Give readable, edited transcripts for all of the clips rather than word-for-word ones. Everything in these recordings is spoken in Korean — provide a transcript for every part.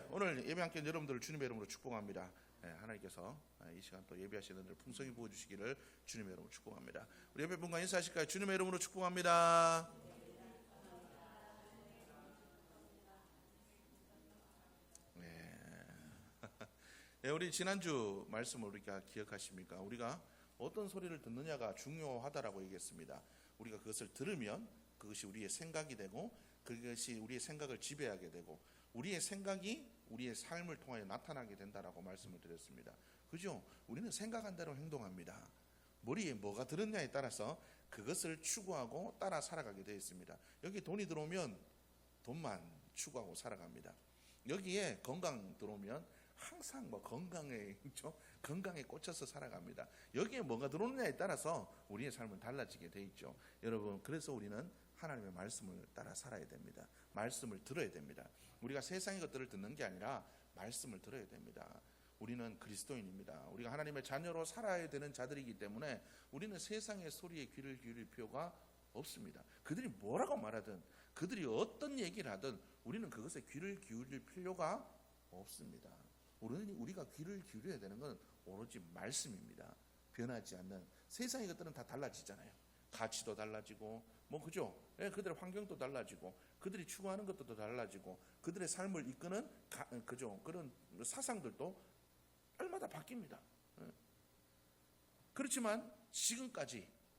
오늘 예배 함께 여러분들을 주님의 이름으로 축복합니다. 하나님께서 이 시간 또 예배하시는 들 풍성히 부어주시기를 주님의 이름으로 축복합니다. 우리 예배분과 인사하실까요? 주님의 이름으로 축복합니다. 우리 지난주 말씀을 우리가 기억하십니까? 우리가 어떤 소리를 듣느냐가 중요하다라고 얘기했습니다. 우리가 그것을 들으면 그것이 우리의 생각이 되고 그것이 우리의 생각을 지배하게 되고 우리의 생각이 우리의 삶을 통하여 나타나게 된다라고 말씀을 드렸습니다. 그죠? 우리는 생각한 대로 행동합니다. 머리에 뭐가 들었냐에 따라서 그것을 추구하고 따라 살아가게 되어 있습니다. 여기 돈이 들어오면 돈만 추구하고 살아갑니다. 여기에 건강 들어오면 항상 건강에 꽂혀서 살아갑니다. 여기에 뭐가 들어오느냐에 따라서 우리의 삶은 달라지게 돼 있죠. 여러분, 그래서 우리는 하나님의 말씀을 따라 살아야 됩니다. 말씀을 들어야 됩니다. 우리가 세상의 것들을 듣는 게 아니라 말씀을 들어야 됩니다. 우리는 그리스도인입니다. 우리가 하나님의 자녀로 살아야 되는 자들이기 때문에 우리는 세상의 소리에 귀를 기울일 필요가 없습니다. 그들이 뭐라고 말하든 그들이 어떤 얘기를 하든 우리는 그것에 귀를 기울일 필요가 없습니다. 우리가 귀를 기울여야 되는 건 오로지 말씀입니다. 변하지 않는 세상의 것들은 다 달라지잖아요. 가치도 달라지고 그죠? 그들의 환경도 달라지고 그들이 추구하는 것도 달라지고 그들의 삶을 이끄는 그런 사상들도 날마다 바뀝니다. 그렇지만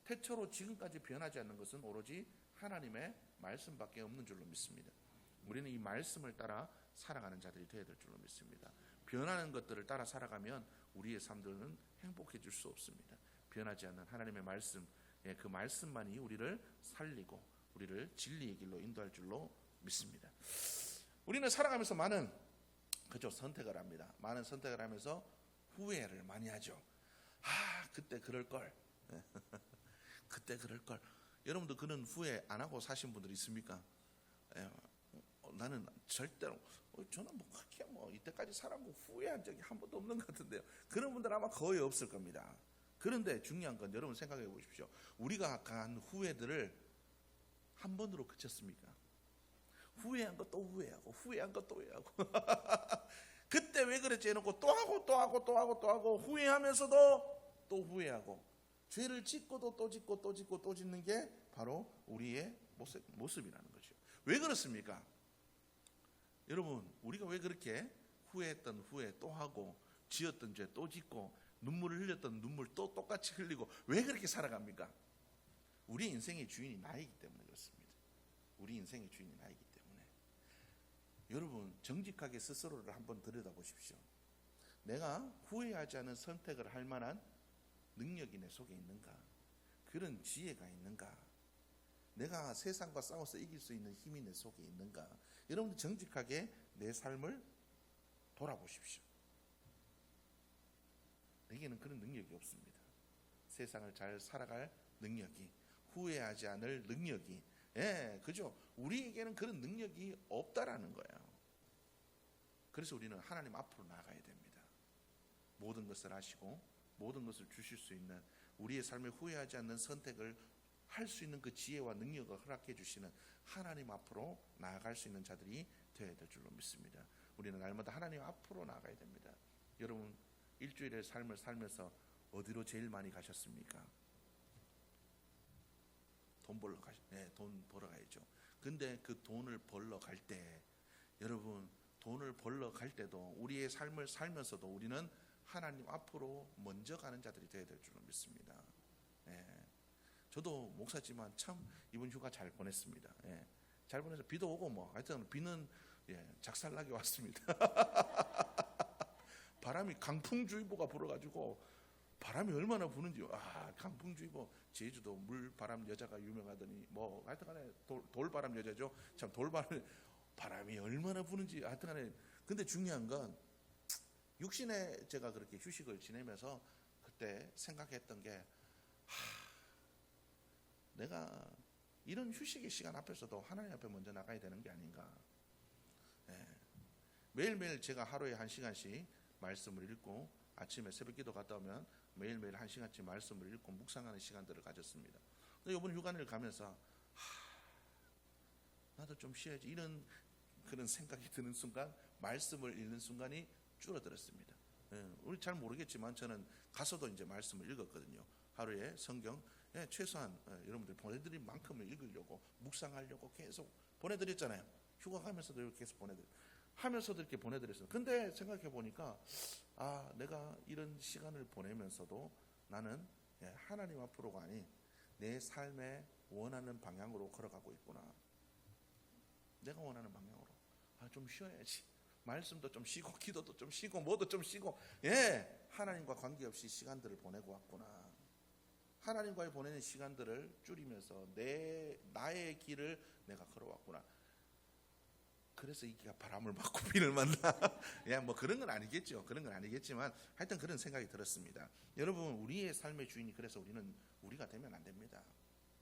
태초로 지금까지 변하지 않는 것은 오로지 하나님의 말씀밖에 없는 줄로 믿습니다. 우리는 이 말씀을 따라 살아가는 자들이 되어야 될 줄로 믿습니다. 변하는 것들을 따라 살아가면 우리의 삶들은 행복해질 수 없습니다. 변하지 않는 하나님의 말씀, 그 말씀만이 우리를 살리고 우리를 진리의 길로 인도할 줄로 믿습니다. 우리는 살아가면서 많은 선택을 합니다. 많은 선택을 하면서 후회를 많이 하죠. 그때 그럴 걸. 그때 그럴 걸. 여러분도 그런 후회 안 하고 사신 분들 있습니까? 나는 절대로 저는 그렇게 이때까지 살아온 거 후회한 적이 한 번도 없는 것 같은데요. 그런 분들 아마 거의 없을 겁니다. 그런데 중요한 건 여러분 생각해 보십시오. 우리가 간 후회들을 한 번으로 그쳤습니까? 후회한 거 또 후회하고 후회한 거 또 후회하고 그때 왜 그랬지 해놓고 또 하고 후회하면서도 또 후회하고 죄를 짓고도 또 짓고 또 짓고 또 짓는 게 바로 우리의 모습이라는 거죠. 왜 그렇습니까? 여러분, 우리가 왜 그렇게 후회했던 후회 또 하고 지었던 죄 또 짓고 눈물을 흘렸던 눈물 또 똑같이 흘리고 왜 그렇게 살아갑니까? 우리 인생의 주인이 나이기 때문에 그렇습니다. 우리 인생의 주인이 나이기 때문에. 여러분, 정직하게 스스로를 한번 들여다보십시오. 내가 후회하지 않은 선택을 할 만한 능력이 내 속에 있는가? 그런 지혜가 있는가? 내가 세상과 싸워서 이길 수 있는 힘이 내 속에 있는가? 여러분들 정직하게 내 삶을 돌아보십시오. 내게는 그런 능력이 없습니다. 세상을 잘 살아갈 능력이, 후회하지 않을 능력이, 그죠? 우리에게는 그런 능력이 없다라는 거예요. 그래서 우리는 하나님 앞으로 나가야 됩니다. 모든 것을 아시고 모든 것을 주실 수 있는 우리의 삶에 후회하지 않는 선택을 할 수 있는 그 지혜와 능력을 허락해 주시는 하나님 앞으로 나아갈 수 있는 자들이 되어야 될 줄로 믿습니다. 우리는 날마다 하나님 앞으로 나가야 됩니다. 여러분, 일주일의 삶을 살면서 어디로 제일 많이 가셨습니까? 돈 벌러 가야죠. 근데 그 돈을 벌러 갈 때, 여러분, 돈을 벌러 갈 때도 우리의 삶을 살면서도 우리는 하나님 앞으로 먼저 가는 자들이 되어야 될 줄로 믿습니다. 저도 목사지만 참 이번 휴가 잘 보냈습니다. 잘 보내서 비도 오고 하여튼 비는 작살나게 왔습니다. 바람이 강풍주의보가 불어가지고 바람이 얼마나 부는지 강풍주의보 제주도 물바람 여자가 유명하더니 하여튼간에 돌바람 여자죠. 참 바람이 얼마나 부는지 하여튼간에. 근데 중요한 건 육신에 제가 그렇게 휴식을 지내면서 그때 생각했던 게 내가 이런 휴식의 시간 앞에서도 하나님 앞에 먼저 나가야 되는 게 아닌가. 매일매일 제가 하루에 1시간씩 말씀을 읽고 아침에 새벽기도 갔다 오면 매일매일 1시간씩 말씀을 읽고 묵상하는 시간들을 가졌습니다. 근데 이번 휴가를 가면서 나도 좀 쉬어야지 이런 그런 생각이 드는 순간 말씀을 읽는 순간이 줄어들었습니다. 우리 잘 모르겠지만 저는 가서도 이제 말씀을 읽었거든요. 하루에 성경 최소한 여러분들 보내드린 만큼을 읽으려고 묵상하려고 계속 보내드렸잖아요. 휴가 가면서도 이렇게 계속 하면서도 이렇게 보내드렸어요. 근데 생각해 보니까 내가 이런 시간을 보내면서도 나는 하나님 앞으로가 아닌 내 삶의 원하는 방향으로 걸어가고 있구나. 내가 원하는 방향으로. 좀 쉬어야지. 말씀도 좀 쉬고 기도도 좀 쉬고 뭐도 좀 쉬고 하나님과 관계없이 시간들을 보내고 왔구나. 하나님과의 보내는 시간들을 줄이면서 나의 길을 내가 걸어왔구나. 그래서 이게 바람을 맞고 비를 맞나? 뭐 그런 건 아니겠죠. 그런 건 아니겠지만 하여튼 그런 생각이 들었습니다. 여러분, 우리의 삶의 주인이 그래서 우리가 되면 안 됩니다.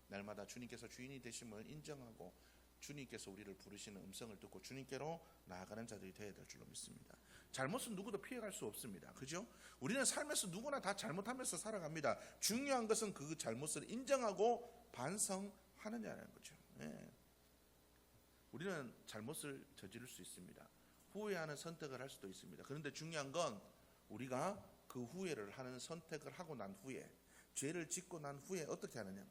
날마다 주님께서 주인이 되심을 인정하고 주님께서 우리를 부르시는 음성을 듣고 주님께로 나아가는 자들이 되어야 될 줄로 믿습니다. 잘못은 누구도 피해갈 수 없습니다. 그죠? 우리는 삶에서 누구나 다 잘못하면서 살아갑니다. 중요한 것은 그 잘못을 인정하고 반성하느냐는 거죠. 우리는 잘못을 저지를 수 있습니다. 후회하는 선택을 할 수도 있습니다. 그런데 중요한 건 우리가 그 후회를 하는 선택을 하고 난 후에, 죄를 짓고 난 후에 어떻게 하느냐,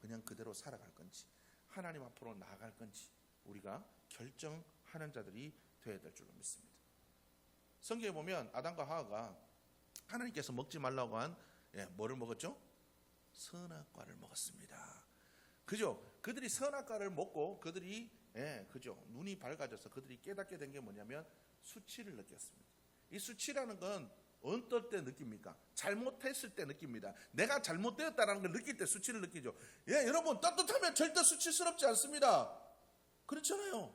그냥 그대로 살아갈 건지 하나님 앞으로 나아갈 건지 우리가 결정하는 자들이 되어야 될 줄로 믿습니다. 성경에 보면 아담과 하와가 하나님께서 먹지 말라고 한 뭐를 먹었죠? 선악과를 먹었습니다. 그죠? 그들이 선악과를 먹고 그들이 그죠? 눈이 밝아져서 그들이 깨닫게 된 게 뭐냐면 수치를 느꼈습니다. 이 수치라는 건 어떨 때 느낍니까? 잘못했을 때 느낍니다. 내가 잘못되었다는 걸 느낄 때 수치를 느끼죠. 여러분, 떳떳하면 절대 수치스럽지 않습니다. 그렇잖아요.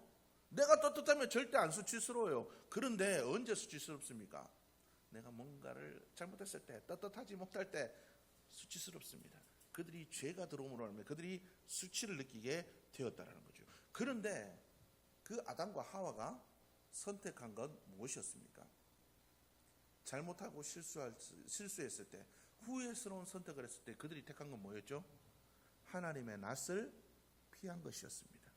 내가 떳떳하면 절대 안 수치스러워요. 그런데 언제 수치스럽습니까? 내가 뭔가를 잘못했을 때, 떳떳하지 못할 때 수치스럽습니다. 그들이 죄가 들어옴으로 하면 그들이 수치를 느끼게 되었다는 거죠. 그런데 그 아담과 하와가 선택한 건 무엇이었습니까? 잘못하고 실수했을 때, 후회스러운 선택을 했을 때 그들이 택한 건 뭐였죠? 하나님의 낯을 피한 것이었습니다.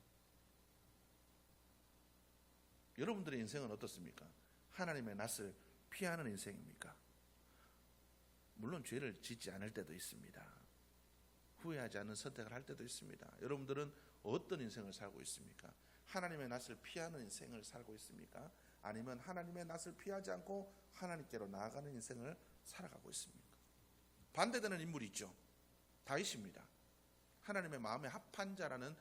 여러분들의 인생은 어떻습니까? 하나님의 낯을 피하는 인생입니까? 물론 죄를 짓지 않을 때도 있습니다. 후회하지 않는 선택을 할 때도 있습니다. 여러분들은 어떤 인생을 살고 있습니까? 하나님의 낯을 피하는 인생을 살고 있습니까? 아니면 하나님의 낯을 피하지 않고 하나님께로 나아가는 인생을 살아가고 있습니까? 반대되는 인물이 있죠. 다윗입니다. 하나님의 마음에 합한 자라는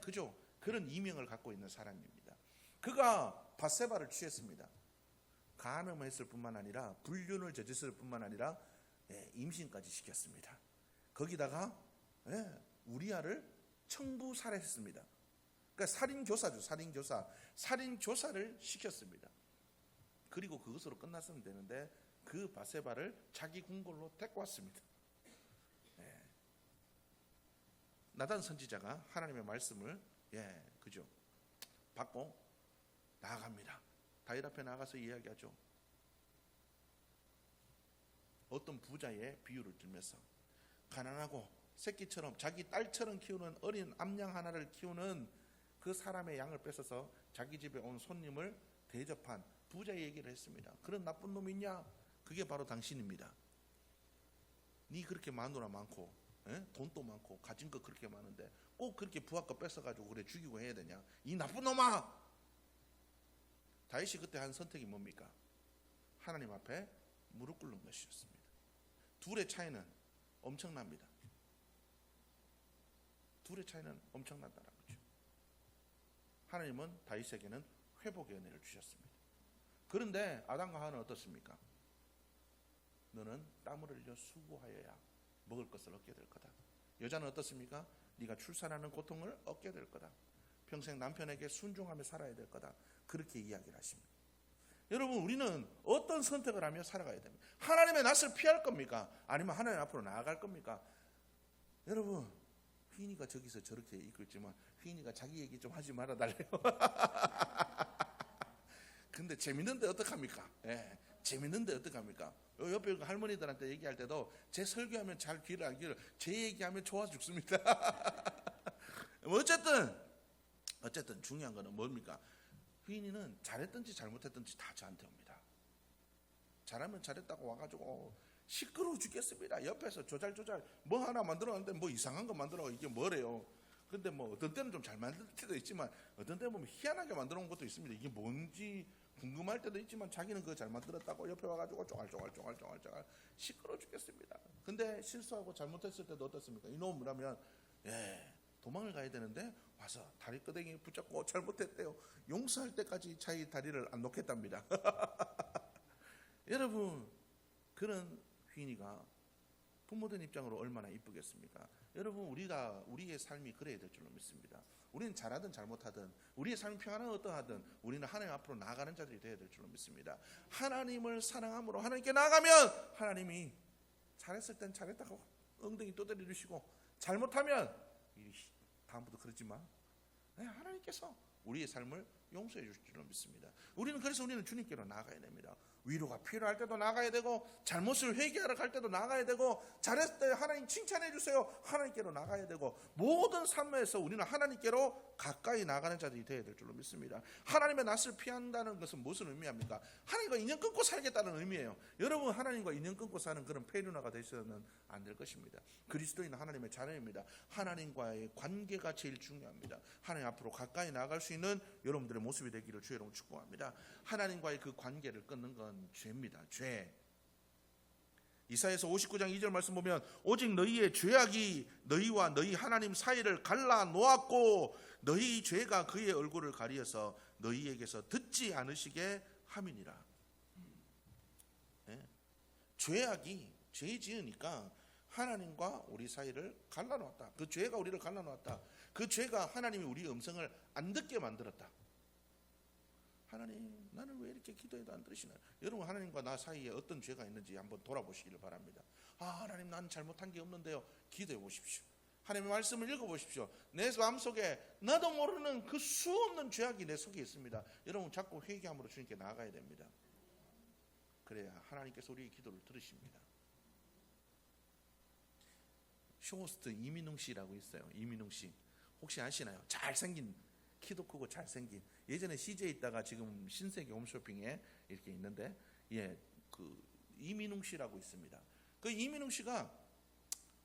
그죠? 그런 이명을 갖고 있는 사람입니다. 그가 밧세바를 취했습니다. 간음했을 뿐만 아니라 불륜을 저질렀을 뿐만 아니라 임신까지 시켰습니다. 거기다가 우리아를 청부살해했습니다. 그러니까 살인교사죠. 살인교사를 시켰습니다. 그리고 그것으로 끝났으면 되는데 그 밧세바를 자기 궁궐로 데리고 왔습니다. 나단 선지자가 하나님의 말씀을 그죠? 받고 나아갑니다. 다윗 앞에 나가서 이야기하죠. 어떤 부자의 비유를 들면서 가난하고 새끼처럼 자기 딸처럼 키우는 어린 암양 하나를 키우는 그 사람의 양을 뺏어서 자기 집에 온 손님을 대접한 부자의 얘기를 했습니다. 그런 나쁜 놈이 있냐? 그게 바로 당신입니다. 니 그렇게 마누라 많고 돈도 많고 가진 거 그렇게 많은데 꼭 그렇게 부하 거 뺏어가지고 그래 죽이고 해야 되냐? 이 나쁜 놈아! 다윗이 그때 한 선택이 뭡니까? 하나님 앞에 무릎 꿇는 것이었습니다. 둘의 차이는 엄청납니다. 둘의 차이는 엄청난다는 거죠. 하나님은 다윗에게는 회복의 은혜를 주셨습니다. 그런데 아담과 하와는 어떻습니까? 너는 땀을 흘려 수고하여야 먹을 것을 얻게 될 거다. 여자는 어떻습니까? 네가 출산하는 고통을 얻게 될 거다. 평생 남편에게 순종하며 살아야 될 거다. 그렇게 이야기를 하십니다. 여러분, 우리는 어떤 선택을 하며 살아가야 됩니까? 하나님의 낯을 피할 겁니까? 아니면 하나님 앞으로 나아갈 겁니까? 여러분, 휘인이가 저기서 저렇게 이끌지만 휘인이가 자기 얘기 좀 하지 말아달래요. 근데 재밌는데 어떡합니까? 재밌는데 어떡합니까? 옆에 할머니들한테 얘기할 때도 제 설교하면 잘 귀를 안 기울여, 제 얘기하면 좋아 죽습니다. 어쨌든 중요한 거는 뭡니까? 휘인이는 잘했든지 잘못했든지 다 저한테 옵니다. 잘하면 잘했다고 와가지고 시끄러워 죽겠습니다. 옆에서 조잘조잘 뭐 하나 만들어놨는데 뭐 이상한 거 만들어, 이게 뭐래요. 근데 뭐 어떤 때는 좀 잘 만들 때도 있지만 어떤 때 보면 희한하게 만들어 놓은 것도 있습니다. 이게 뭔지 궁금할 때도 있지만 자기는 그거 잘 만들었다고 옆에 와가지고 쪼갈쪼갈 시끄러워 죽겠습니다. 근데 실수하고 잘못했을 때도 어떻습니까? 이놈이라면 도망을 가야 되는데 와서 다리 끄댕이 붙잡고 잘못했대요. 용서할 때까지 자기 다리를 안 놓겠답니다. 여러분, 그런 휘인이가 부모된 입장으로 얼마나 이쁘겠습니까? 여러분, 우리의 삶이 그래야 될 줄로 믿습니다. 우리는 잘하든 잘못하든 우리의 삶이 평안하든 어떠하든 우리는 하나님 앞으로 나아가는 자들이 되어야 될 줄로 믿습니다. 하나님을 사랑함으로 하나님께 나아가면 하나님이 잘했을 땐 잘했다고 엉덩이 두드려 주시고, 잘못하면 다음부터 그러지 마, 하나님께서 우리의 삶을 용서해 주실 줄로 믿습니다. 그래서 우리는 주님께로 나아가야 됩니다. 위로가 필요할 때도 나가야 되고, 잘못을 회개하러 갈 때도 나가야 되고, 잘했을 때 하나님 칭찬해 주세요, 하나님께로 나가야 되고, 모든 삶에서 우리는 하나님께로 가까이 나가는 자들이 되어야 될 줄로 믿습니다. 하나님의 낯을 피한다는 것은 무슨 의미합니까? 하나님과 인연 끊고 살겠다는 의미예요. 여러분, 하나님과 인연 끊고 사는 그런 페르나가 되셔서는 안 될 것입니다. 그리스도인은 하나님의 자녀입니다. 하나님과의 관계가 제일 중요합니다. 하나님 앞으로 가까이 나갈 수 있는 여러분들의 모습이 되기를 주의 이름으로 축복합니다. 하나님과의 그 관계를 끊는 건 죄입니다. 죄. 이사야서 59장 2절 말씀 보면, 오직 너희의 죄악이 너희와 너희 하나님 사이를 갈라 놓았고 너희 죄가 그의 얼굴을 가리어서 너희에게서 듣지 않으시게 함이니라. 죄악이, 죄 지으니까 하나님과 우리 사이를 갈라놓았다. 그 죄가 우리를 갈라놓았다. 그 죄가 하나님이 우리의 음성을 안 듣게 만들었다. 하나님, 나는 왜 이렇게 기도해도 안 들으시나요? 여러분, 하나님과 나 사이에 어떤 죄가 있는지 한번 돌아보시기를 바랍니다. 하나님, 난 잘못한 게 없는데요. 기도해 보십시오. 하나님의 말씀을 읽어보십시오. 내 마음속에 나도 모르는 그 수없는 죄악이 내 속에 있습니다. 여러분, 자꾸 회개함으로 주님께 나아가야 됩니다. 그래야 하나님께서 우리의 기도를 들으십니다. 쇼호스트 이민웅 씨라고 있어요. 이민웅 씨 혹시 아시나요? 잘생긴, 키도 크고 잘생긴, 예전에 CJ에 있다가 지금 신세계 홈쇼핑에 이렇게 있는데, 그 이민웅 씨라고 있습니다. 그 이민웅 씨가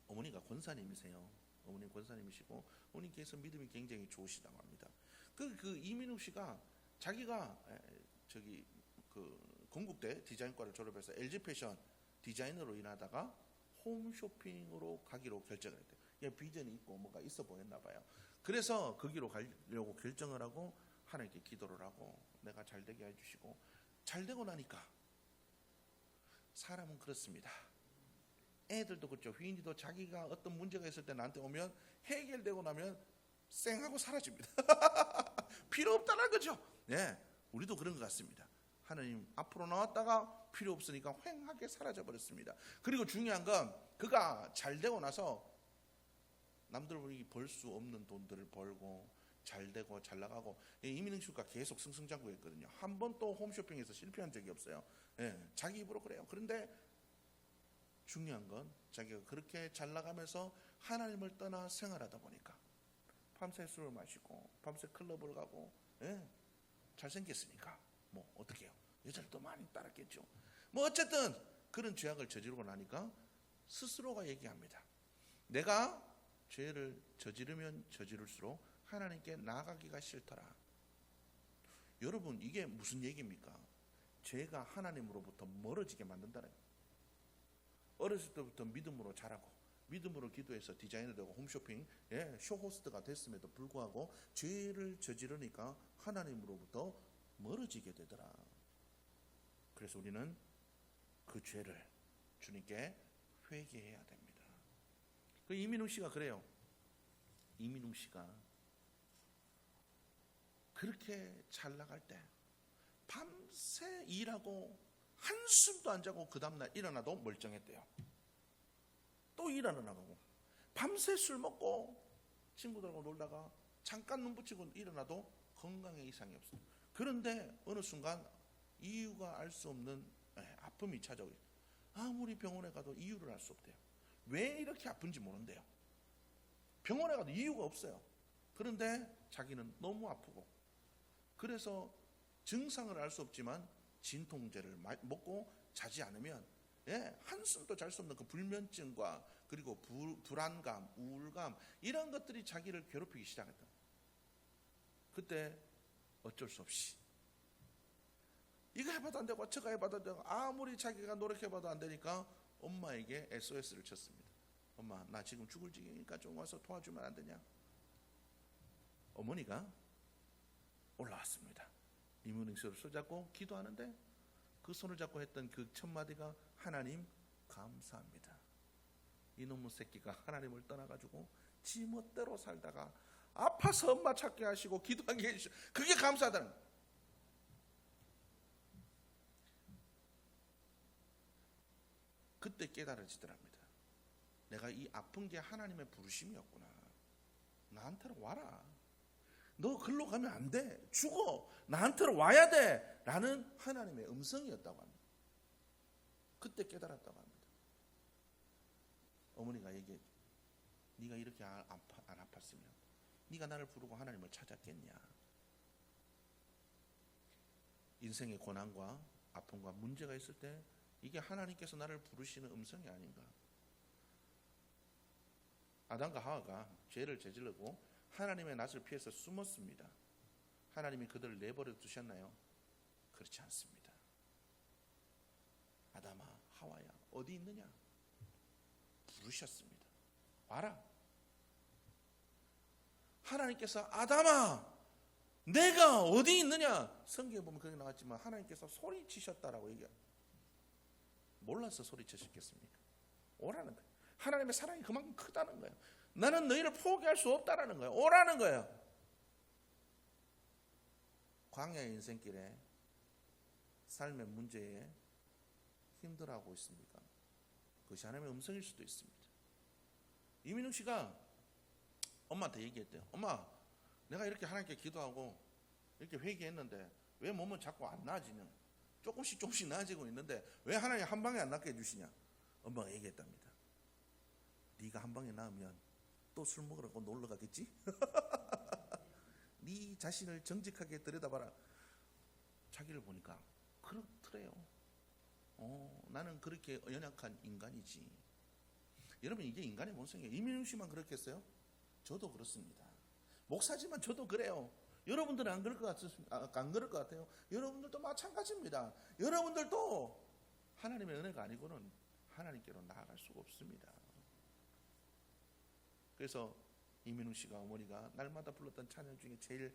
어머니가 권사님이세요. 어머니 권사님이시고 어머니께서 믿음이 굉장히 좋으시다고 합니다. 그 이민웅 씨가 자기가 그 건국대 디자인과를 졸업해서 LG 패션 디자이너로 일하다가 홈쇼핑으로 가기로 결정을 했대요. 비전이 있고 뭔가 있어 보였나 봐요. 그래서 거기로 가려고 결정을 하고 하나님께 기도를 하고 내가 잘 되게 해주시고, 잘 되고 나니까 사람은 그렇습니다. 애들도 그렇죠. 휘인이도 자기가 어떤 문제가 있을 때 나한테 오면 해결되고 나면 쌩하고 사라집니다. 필요 없다는 거죠. 우리도 그런 것 같습니다. 하나님 앞으로 나왔다가 필요 없으니까 휑하게 사라져 버렸습니다. 그리고 중요한 건 그가 잘 되고 나서 남들이 벌 수 없는 돈들을 벌고 잘 되고 잘 나가고, 이민웅 씨가 계속 승승장구했거든요. 한 번도 홈쇼핑에서 실패한 적이 없어요. 자기 입으로 그래요. 그런데 중요한 건 자기가 그렇게 잘 나가면서 하나님을 떠나 생활하다 보니까 밤새 술을 마시고 밤새 클럽을 가고, 잘생겼으니까 뭐 어떻게 해요? 여자를 또 많이 따랐겠죠. 뭐 어쨌든 그런 죄악을 저지르고 나니까 스스로가 얘기합니다. 내가 죄를 저지르면 저지를수록 하나님께 나아가기가 싫더라. 여러분, 이게 무슨 얘기입니까? 죄가 하나님으로부터 멀어지게 만든다는 거예요. 어렸을 때부터 믿음으로 자라고 믿음으로 기도해서 디자이너 되고 홈쇼핑 쇼호스트가 됐음에도 불구하고 죄를 저지르니까 하나님으로부터 멀어지게 되더라. 그래서 우리는 그 죄를 주님께 회개해야 됩니다. 그 이민웅 씨가 그래요. 이민웅 씨가 그렇게 잘 나갈 때 밤새 일하고 한숨도 안 자고 그 다음날 일어나도 멀쩡했대요. 또 일하러 나가고 밤새 술 먹고 친구들하고 놀다가 잠깐 눈 붙이고 일어나도 건강에 이상이 없어요. 그런데 어느 순간 이유가 알 수 없는 아픔이 찾아오고, 아무리 병원에 가도 이유를 알 수 없대요. 왜 이렇게 아픈지 모른대요. 병원에 가도 이유가 없어요. 그런데 자기는 너무 아프고, 그래서 증상을 알 수 없지만 진통제를 먹고 자지 않으면 한숨도 잘 수 없는 그 불면증과 그리고 불안감, 우울감 이런 것들이 자기를 괴롭히기 시작했다. 그때 어쩔 수 없이 이거 해봐도 안 되고 저거 해봐도 안 되고 아무리 자기가 노력해봐도 안 되니까 엄마에게 SOS를 쳤습니다. 엄마, 나 지금 죽을 지경이니까 좀 와서 도와주면 안 되냐? 어머니가 올라왔습니다. 이문희 씨를 손잡고 기도하는데 그 손을 잡고 했던 그 첫 마디가 하나님 감사합니다. 이놈의 새끼가 하나님을 떠나가지고 지 멋대로 살다가 아파서 엄마 찾게 하시고 기도하게 해주시고 그게 감사하다는 거예요. 그때 깨달아지더랍니다. 내가 이 아픈 게 하나님의 부르심이었구나. 나한테로 와라. 너 글로 가면 안 돼. 죽어. 나한테로 와야 돼. 라는 하나님의 음성이었다고 합니다. 그때 깨달았다고 합니다. 어머니가 얘기해. 네가 이렇게 안 아팠으면 네가 나를 부르고 하나님을 찾았겠냐. 인생의 고난과 아픔과 문제가 있을 때 이게 하나님께서 나를 부르시는 음성이 아닌가. 아담과 하와가 죄를 저지르고 하나님의 낯을 피해서 숨었습니다. 하나님이 그들을 내버려 두셨나요? 그렇지 않습니다. 아담아, 하와야, 어디 있느냐? 부르셨습니다. 와라. 하나님께서 아담아, 내가 어디 있느냐? 성경에 보면 그렇게 나왔지만 하나님께서 소리치셨다라고 얘기합니다. 몰라서 소리치셨겠습니까? 오라는 거예요. 하나님의 사랑이 그만큼 크다는 거예요. 나는 너희를 포기할 수 없다라는 거예요. 오라는 거예요. 광야의 인생길에 삶의 문제에 힘들어하고 있습니까? 그것이 하나님의 음성일 수도 있습니다. 이민웅 씨가 엄마한테 얘기했대요. 엄마, 내가 이렇게 하나님께 기도하고 이렇게 회개했는데 왜 몸은 자꾸 안 나아지냐? 조금씩 나아지고 있는데 왜 하나님 한 방에 안 낫게 해주시냐? 엄마가 얘기했답니다. 네가 한 방에 나으면 또 술 먹으라고 놀러 가겠지? 네 자신을 정직하게 들여다봐라. 자기를 보니까 그렇더래요. 나는 그렇게 연약한 인간이지. 여러분, 이게 인간의 본성이에요. 이민웅 씨만 그렇겠어요? 저도 그렇습니다. 목사지만 저도 그래요. 여러분들은 안 그럴 것 같아요. 여러분들도 마찬가지입니다. 여러분들도 하나님의 은혜가 아니고는 하나님께로 나아갈 수가 없습니다. 그래서 이민웅 씨가 어머니가 날마다 불렀던 찬양 중에 제일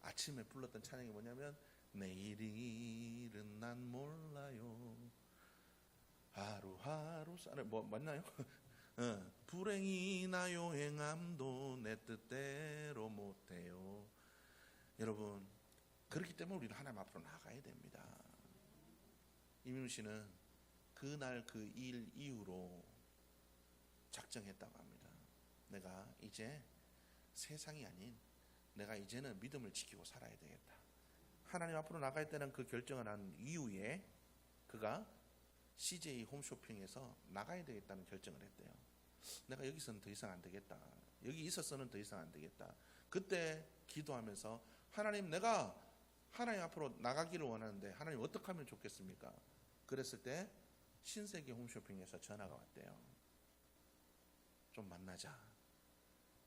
아침에 불렀던 찬양이 뭐냐면 내일은 난 몰라요. 하루하루 사는 뭐 맞나요? 불행이나요 행함도 내 뜻대로 못해요. 여러분, 그렇기 때문에 우리는 하나님 앞으로 나가야 됩니다. 이민우 씨는 그날 그 일 이후로 작정했다고 합니다. 내가 이제 세상이 아닌 내가 이제는 믿음을 지키고 살아야 되겠다. 하나님 앞으로 나갈 때는 그 결정을 한 이후에 그가 CJ 홈쇼핑에서 나가야 되겠다는 결정을 했대요. 내가 여기서는 더 이상 안 되겠다. 여기 있어서는 더 이상 안 되겠다. 그때 기도하면서 하나님, 내가 하나님 앞으로 나가기를 원하는데 하나님 어떻게 하면 좋겠습니까? 그랬을 때 신세계 홈쇼핑에서 전화가 왔대요. 좀 만나자.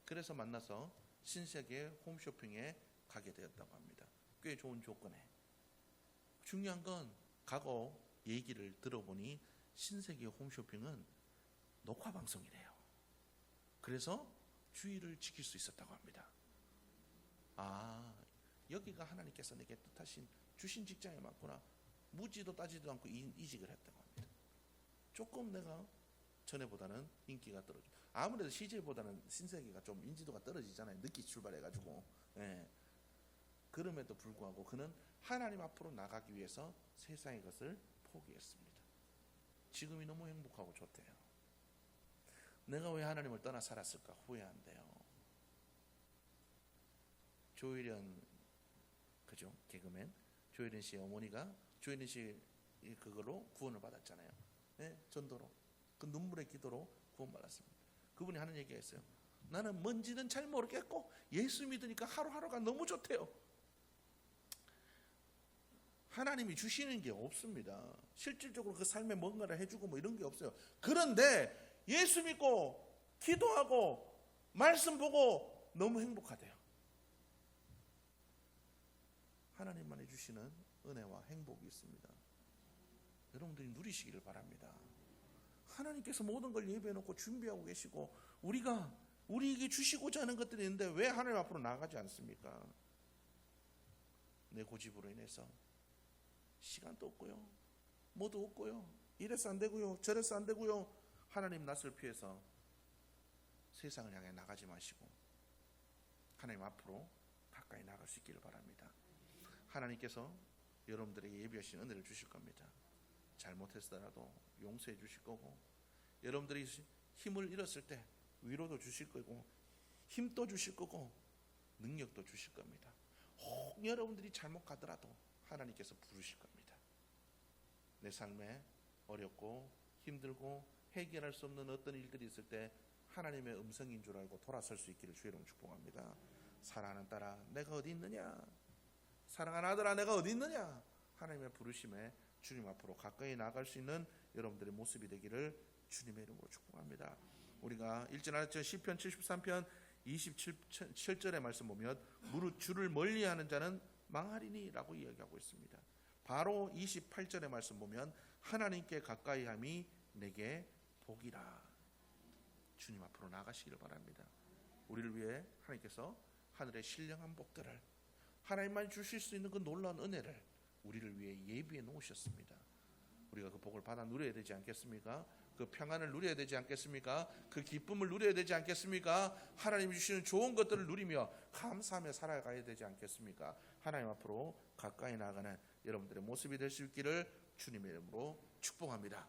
그래서 만나서 신세계 홈쇼핑에 가게 되었다고 합니다. 꽤 좋은 조건에. 중요한 건 과거 얘기를 들어보니 신세계 홈쇼핑은 녹화방송이래요. 그래서 주의를 지킬 수 있었다고 합니다. 여기가 하나님께서 내게 뜻하신 주신 직장에 맞구나. 묻지도 따지도 않고 이직을 했다고 합니다. 조금 내가 전에보다는 인기가 떨어져. 아무래도 CJ보다는 신세계가 좀 인지도가 떨어지잖아요. 늦게 출발해가지고. 그럼에도 불구하고 그는 하나님 앞으로 나가기 위해서 세상의 것을 포기했습니다. 지금이 너무 행복하고 좋대요. 내가 왜 하나님을 떠나 살았을까 후회한대요. 조혜련, 그죠? 개그맨 조혜련 씨의 어머니가 조혜련 씨 그걸로 구원을 받았잖아요. 전도로, 그 눈물의 기도로 구원받았습니다. 그분이 하는 얘기가 있어요. 나는 뭔지는 잘 모르겠고 예수 믿으니까 하루하루가 너무 좋대요. 하나님이 주시는 게 없습니다. 실질적으로 그 삶에 뭔가를 해주고 뭐 이런 게 없어요. 그런데 예수 믿고 기도하고 말씀 보고 너무 행복하대요. 하나님만이 주시는 은혜와 행복이 있습니다. 여러분들이 누리시기를 바랍니다. 하나님께서 모든 걸 예배해 놓고 준비하고 계시고 우리에게 주시고자 하는 것들이 있는데 왜 하나님 앞으로 나가지 않습니까? 내 고집으로 인해서 시간도 없고요, 뭐도 없고요, 이래서 안 되고요, 저래서 안 되고요. 하나님 낯을 피해서 세상을 향해 나가지 마시고 하나님 앞으로 가까이 나갈 수 있기를 바랍니다. 하나님께서 여러분들에게 예비하신 은혜를 주실 겁니다. 잘못했더라도 용서해 주실 거고, 여러분들이 힘을 잃었을 때 위로도 주실 거고, 힘도 주실 거고, 능력도 주실 겁니다. 혹 여러분들이 잘못 가더라도 하나님께서 부르실 겁니다. 내 삶에 어렵고 힘들고 해결할 수 없는 어떤 일들이 있을 때 하나님의 음성인 줄 알고 돌아설 수 있기를 주의 이름으로 축복합니다. 사랑하는 딸아, 내가 어디 있느냐? 사랑하는 아들아, 내가 어디 있느냐? 하나님의 부르심에 주님 앞으로 가까이 나갈 수 있는 여러분들의 모습이 되기를 주님의 이름으로 축복합니다. 우리가 읽지않았죠? 시편 73편 27절의 말씀 보면 무릇 주를 멀리하는 자는 망하리니 라고 이야기하고 있습니다. 바로 28절의 말씀 보면 하나님께 가까이함이 내게 복이라. 주님 앞으로 나가시기를 바랍니다. 우리를 위해 하나님께서 하늘의 신령한 복들을, 하나님만 주실 수 있는 그 놀라운 은혜를 우리를 위해 예비해 놓으셨습니다. 우리가 그 복을 받아 누려야 되지 않겠습니까? 그 평안을 누려야 되지 않겠습니까? 그 기쁨을 누려야 되지 않겠습니까? 하나님이 주시는 좋은 것들을 누리며 감사하며 살아가야 되지 않겠습니까? 하나님 앞으로 가까이 나가는 여러분들의 모습이 될 수 있기를 주님의 이름으로 축복합니다.